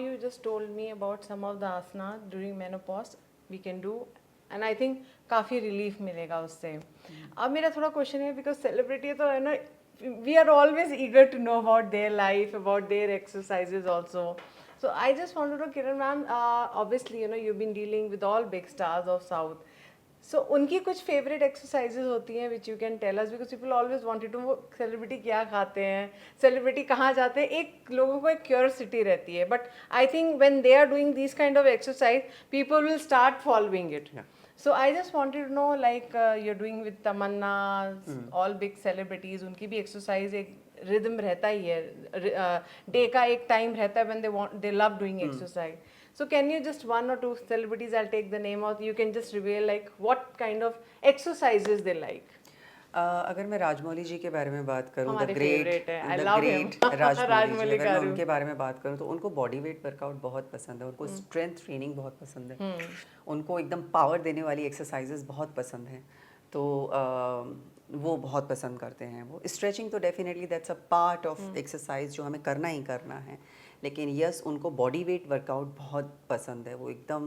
you just told me about some of the asana during menopause we can do, and I think काफ़ी relief मिलेगा उससे. अब मेरा थोड़ा question है, because celebrity तो है ना, we are always eager to know about their life, about their exercises also. So I just wanted to know, Kiran ma'am, obviously you've been dealing with all big stars of South. So उनकी कुछ favourite exercises होती हैं which you can tell us, because people always wanted to, वो celebrity क्या खाते हैं, celebrity कहाँ जाते हैं, एक लोगों को एक क्यूरियोसिटी रहती है. But I think when they are doing this kind of exercise people will start following it. So I just wanted to know, like you're doing with Tamanna, all big celebrities, उनकी भी exercise एक rhythm रहता ही है, day का एक time रहता है when they love doing exercise. So can you just one or two celebrities, I'll take the name out, you can just reveal like what kind of exercises they like. अगर मैं राजमौली जी के बारे में बात करूँ, द हमारे ग्रेट favorite है, I love him. Rajamouli जी, अगर मैं उनके बारे में बात करूँ तो उनको बॉडी वेट वर्कआउट बहुत पसंद है, उनको स्ट्रेंथ ट्रेनिंग बहुत पसंद है, उनको एकदम पावर देने वाली एक्सरसाइजेस बहुत पसंद हैं. तो वो बहुत पसंद करते हैं. वो स्ट्रेचिंग तो definitely that's a part of exercise जो हमें करना ही करना है. लेकिन यस, उनको बॉडी वेट वर्कआउट बहुत पसंद है. वो एकदम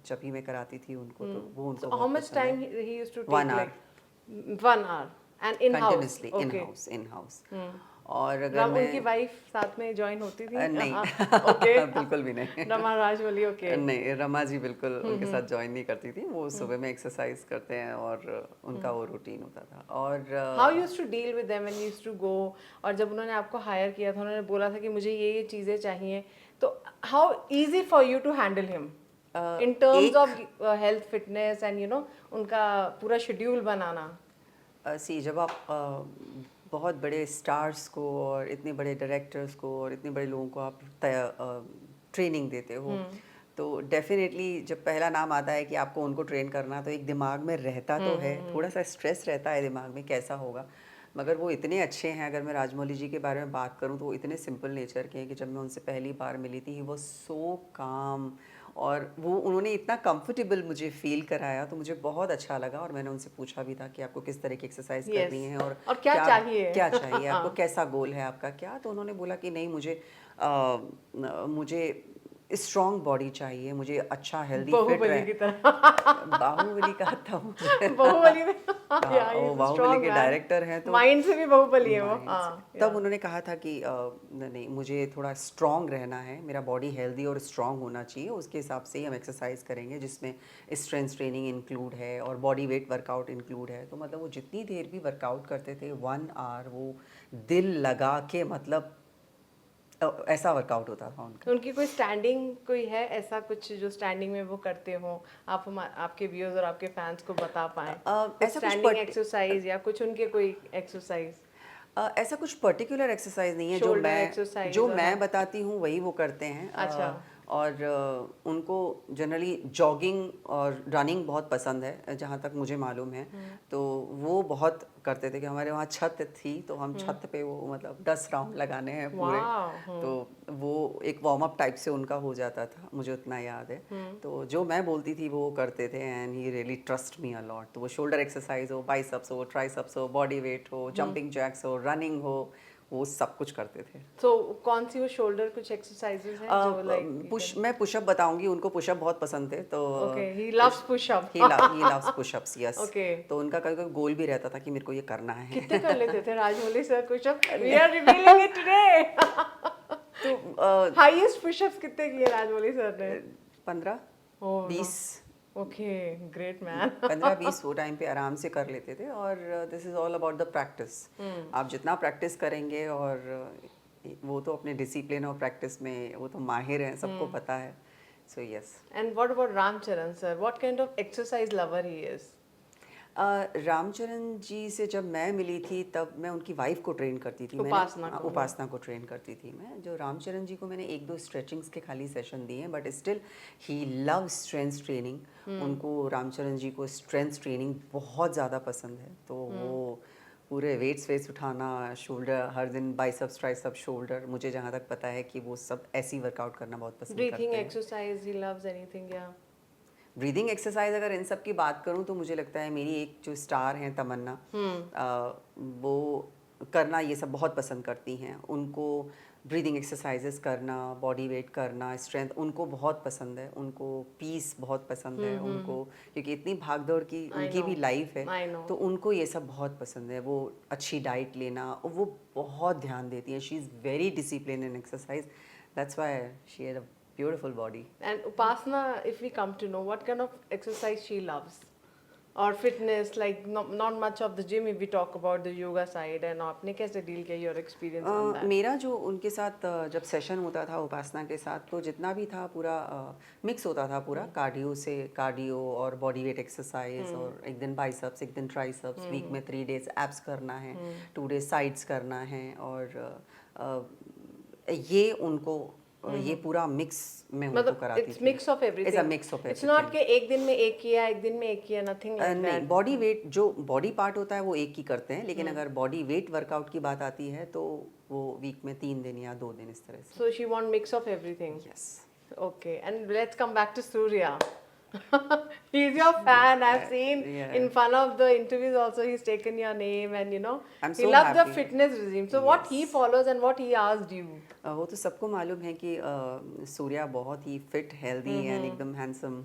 जब भी मैं कराती थी उनको तो वो उनको So how much time he used to take? 1 hour. 1 hour and in house. Continuously, Okay. in house. और अगर रम मैं उनकी वाइफ साथ में ज्वाइन होती थी? नहीं ओके. बिल्कुल भी नहीं. रमा राजमौली, ओके. नहीं, रमा जी बिल्कुल उनके साथ ज्वाइन नहीं करती थी. वो सुबह में एक्सरसाइज करते हैं और उनका वो रूटीन होता था. और how used to deal with them when you used to go, और जब उन्होंने आपको हायर किया था, उन्होंने बोला था कि मुझे ये चीज़ें चाहिए, तो how easy for you to handle him in terms of health, fitness and उनका पूरा शेड्यूल बनाना? सी, जब आप बहुत बड़े स्टार्स को और इतने बड़े डायरेक्टर्स को और इतने बड़े लोगों को आप ट्रेनिंग देते हो, तो डेफिनेटली जब पहला नाम आता है कि आपको उनको ट्रेन करना, तो एक दिमाग में रहता तो है, थोड़ा सा स्ट्रेस रहता है दिमाग में कैसा होगा. मगर वो इतने अच्छे हैं. अगर मैं राजमौली जी के बारे में बात करूं तो वो इतने सिंपल नेचर के हैं कि जब मैं उनसे पहली बार मिली थी, वो सो काम, और वो उन्होंने इतना कंफर्टेबल मुझे फील कराया, तो मुझे बहुत अच्छा लगा. और मैंने उनसे पूछा भी था कि आपको किस तरह की एक्सरसाइज करनी है और क्या चाहिए आपको, कैसा गोल है आपका क्या. तो उन्होंने बोला कि नहीं, मुझे स्ट्रॉन्ग बॉडी चाहिए, मुझे अच्छा हेल्दी फिट रहे. बाहुबली का था मुझे. बाहुबली में वो बाहुबली के डायरेक्टर हैं, तो माइंड से भी बाहुबली है वो. तब उन्होंने कहा था कि नहीं, मुझे थोड़ा स्ट्रांग रहना है, मेरा बॉडी हेल्दी और स्ट्रांग होना चाहिए, उसके हिसाब से ही हम एक्सरसाइज करेंगे जिसमें स्ट्रेंथ ट्रेनिंग इंक्लूड है और बॉडी वेट वर्कआउट इंक्लूड है. तो मतलब वो जितनी देर भी वर्कआउट करते थे, 1 आवर, वो दिल लगा के, मतलब ऐसा वर्कआउट होता था उनका. उनकी कोई स्टैंडिंग कोई है ऐसा कुछ जो स्टैंडिंग में वो करते हो, आप आपके व्यूअर्स और आपके फैंस को बता पाएं? ऐसा स्टैंडिंग एक्सरसाइज या कुछ उनके कोई एक्सरसाइज? ऐसा कुछ पर्टिकुलर एक्सरसाइज नहीं है. जो मैं बताती हूँ वही वो करते हैं. अच्छा. और उनको जनरली जॉगिंग और रनिंग बहुत पसंद है, जहाँ तक मुझे मालूम है. तो वो बहुत करते थे कि हमारे वहाँ छत थी, तो हम छत पे वो मतलब 10 राउंड लगाने हैं पूरे. तो वो एक वार्म अप टाइप से उनका हो जाता था, मुझे उतना याद है. तो जो मैं बोलती थी वो करते थे, and he really trust me a lot. तो वो शोल्डर एक्सरसाइज हो, बाइसेप्स हो, ट्राइसेप्स हो, बॉडी वेट हो, जंपिंग जैक्स हो, रनिंग हो, वो सब कुछ करते थे. तो कौन सी वो शोल्डर कुछ एक्सरसाइजेस हैं जो लाइक मैं पुशअप बताऊंगी. उनको पुशअप बहुत पसंद थे, तो he loves pushup. He loves pushups, yes. Okay. तो उनका कभी कभी गोल भी रहता था कि मेरे को ये करना है. कितने कर लेते थे Rajamouli sir pushup? We are revealing it today. तो हाईएस्ट पुशअप्स कितने किए राजमौली सर ने? 15, 20. Okay, great man. 15-20 वो टाइम पे आराम से कर लेते थे. और this is all about the practice. आप जितना प्रैक्टिस करेंगे, और वो तो अपने डिसिप्लिन और प्रैक्टिस में वो तो माहिर हैं, सबको पता है. So yes. And what about Ramcharan sir? What kind of exercise lover he is? Ramcharan ji से जब मैं मिली थी, तब मैं उनकी वाइफ को ट्रेन करती थी. उपासना को ट्रेन करती थी मैं. जो रामचरण जी को मैंने 1-2 स्ट्रेचिंग्स के खाली सेशन दिए हैं, but still he love strength training. उनको, रामचरण जी को स्ट्रेंथ ट्रेनिंग बहुत ज़्यादा पसंद है. तो वो पूरे वेट्स उठाना, शोल्डर हर दिन, बाइसेप्स, ट्राइसेप्स, शोल्डर, मुझे जहाँ तक पता है कि वो सब ऐसी वर्कआउट करना बहुत पसंद करते हैं. Breathing exercise, he loves anything? या ब्रीदिंग एक्सरसाइज अगर इन सब की बात करूं तो मुझे लगता है मेरी एक जो स्टार हैं तमन्ना, वो करना ये सब बहुत पसंद करती हैं. उनको ब्रीदिंग एक्सरसाइजेस करना, बॉडी वेट करना, स्ट्रेंथ उनको बहुत पसंद है, उनको पीस बहुत पसंद है उनको, क्योंकि इतनी भागदौड़ की उनकी भी लाइफ I है, know. तो उनको ये सब बहुत पसंद है। वो अच्छी डाइट लेना, और वो बहुत ध्यान देती है। She is very discipline in exercise, that's why she had a beautiful body. And Upasana, if we come to know, what kind of exercise she loves? Or fitness, like not much of the gym if we talk about the yoga side, and आपने कैसे deal किया your experience on that? मेरा जो उनके साथ जब session होता था उपासना के साथ, तो जितना भी था पूरा मिक्स होता था पूरा, कार्डियो और बॉडी वेट एक्सरसाइज, और एक दिन बाइसेप्स, एक दिन ट्राइसेप्स, वीक में 3 डेज एब्स करना है, 2 डेज साइड्स करना है, और ये उनको ये पूरा मिक्स में उनको मतलब कराती it's थी। mix of everything. It's a mix of It's everything. not कि एक दिन में एक किया, एक दिन में एक किया, nothing like नहीं, that. बॉडी वेट जो बॉडी पार्ट होता है वो एक ही करते हैं, लेकिन अगर बॉडी वेट वर्कआउट की बात आती है तो वो वीक में 3 दिन या 2 दिन इस तरह से। So she want mix of everything. Yes. Okay, and let's come back to Surya. He's your fan. I've seen Yeah. in one of the interviews also he's taken your name, and you know I'm he so loves the happy. fitness regime. So what he follows and what he asked you. वो तो सबको मालूम है कि सूर्या बहुत ही fit, healthy and एकदम handsome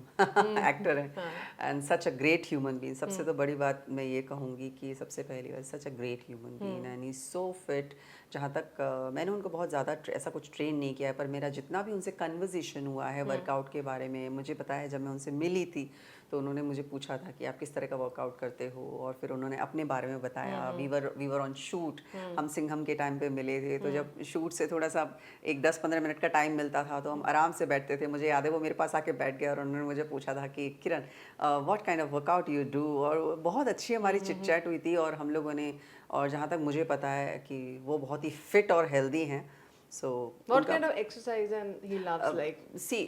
actor है, and such a great human being. सबसे तो बड़ी बात मैं ये कहूँगी कि सबसे पहली बात, such a great human being and he is so fit. जहाँ तक मैंने उनको बहुत ज़्यादा ऐसा कुछ ट्रेन नहीं किया है, पर मेरा जितना भी उनसे कन्वर्सेशन हुआ है वर्कआउट के बारे में, मुझे पता है जब मैं उनसे मिली थी तो उन्होंने मुझे पूछा था कि आप किस तरह का वर्कआउट करते हो, और फिर उन्होंने अपने बारे में बताया। वी वर ऑन शूट, हम सिंघम के टाइम पे मिले थे, तो जब शूट से थोड़ा सा एक 10-15 मिनट का टाइम मिलता था तो हम आराम से बैठते थे। मुझे याद है वो मेरे पास आके बैठ गया और उन्होंने मुझे पूछा था कि Kiran what kind of workout you do, और बहुत अच्छी हमारी चिट चैट हुई थी, और हम लोगों ने, और जहाँ तक मुझे पता है कि वो बहुत ही फिट और हेल्दी हैं। सो What kind of exercise and he loves like? सी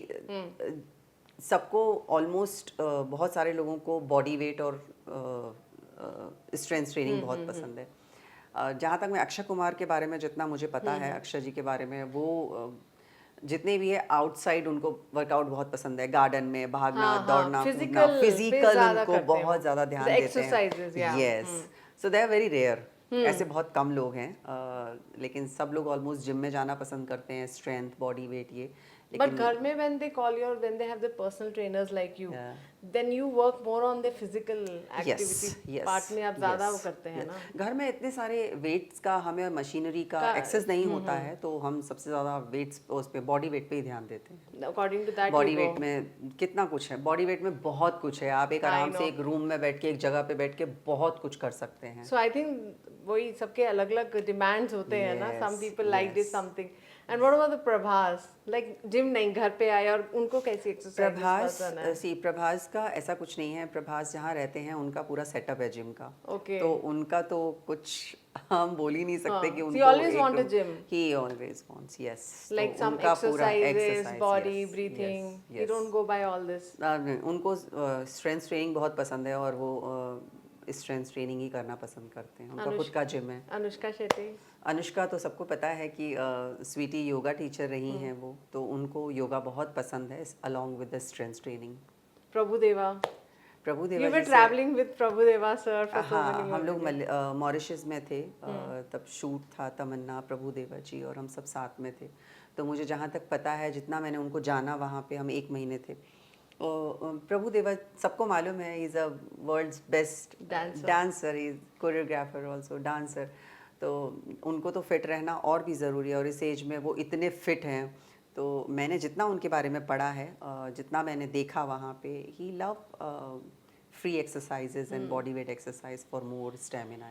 सबको ऑलमोस्ट बहुत सारे लोगों को बॉडी वेट और स्ट्रेंथ ट्रेनिंग बहुत पसंद है। जहाँ तक मैं अक्षय कुमार के बारे में जितना मुझे पता है, अक्षय जी के बारे में, वो जितने भी है आउटसाइड उनको वर्कआउट बहुत पसंद है, गार्डन में भागना, दौड़ना, कूदना, फिजिकल उनको बहुत ज़्यादा ध्यान देते हैं। Yes, so they are very rare, ऐसे बहुत कम लोग हैं, लेकिन सब लोग ऑलमोस्ट जिम में जाना पसंद करते हैं, स्ट्रेंथ, बॉडी वेट ये। But घर में when they call you, when they have the personal trainers like you, then you work more on the physical activity part में आप ज़्यादा वो करते हैं ना। घर में इतने सारे वेट्स का हमें मशीनरी का एक्सेस नहीं होता है, तो हम सबसे ज़्यादा वेट्स उस पे बॉडी वेट पे ही ध्यान देते हैं। According to that, body weight में कितना कुछ है, बॉडी वेट में बहुत कुछ है। आप एक आराम से एक रूम में बैठ के, एक जगह पे बैठ के बहुत कुछ कर सकते हैं। So I think वही सबके अलग अलग डिमांड्स होते हैं ना। Some people like this something. And what about the Prabhas? Like gym नहीं, घर पे आए और उनको कैसी एक्सरसाइज पसंद है? प्रभास का ऐसा कुछ नहीं है। प्रभास जहाँ रहते हैं उनका पूरा सेटअप है जिम का। Okay. तो उनका तो कुछ हम बोल ही नहीं सकते कि उनको He always want a gym. He always wants, yes. Like तो some उनका पूरा exercises, body, yes, breathing. yes, You yes. don't go by all this. उनको स्ट्रेंथ ट्रेनिंग बहुत पसंद है, और वो स्ट्रेंथ ट्रेनिंग ही करना पसंद करते हैं। उनका खुद का जिम है। अनुष्का शेट्टी? अनुष्का तो सबको पता है कि स्वीटी योगा टीचर रही हैं वो, तो उनको योगा बहुत पसंद है along with the strength training. Prabhudeva? Prabhudeva You were traveling with Prabhudeva sir for so हाँ, many हम लोग years. मॉरिशस में थे, तब शूट था तमन्ना, प्रभुदेवा जी और हम सब साथ में थे। तो मुझे जहाँ तक पता है, जितना मैंने उनको जाना, वहाँ पे हम 1 महीने थे। प्रभुदेवा सबको मालूम है, is a world's best dancer, is choreographer also dancer. तो उनको तो फिट रहना और भी ज़रूरी है, और इस एज में वो इतने फिट हैं। तो मैंने जितना उनके बारे में पढ़ा है, जितना मैंने देखा वहाँ पे, he love free exercises and body weight exercise for more stamina.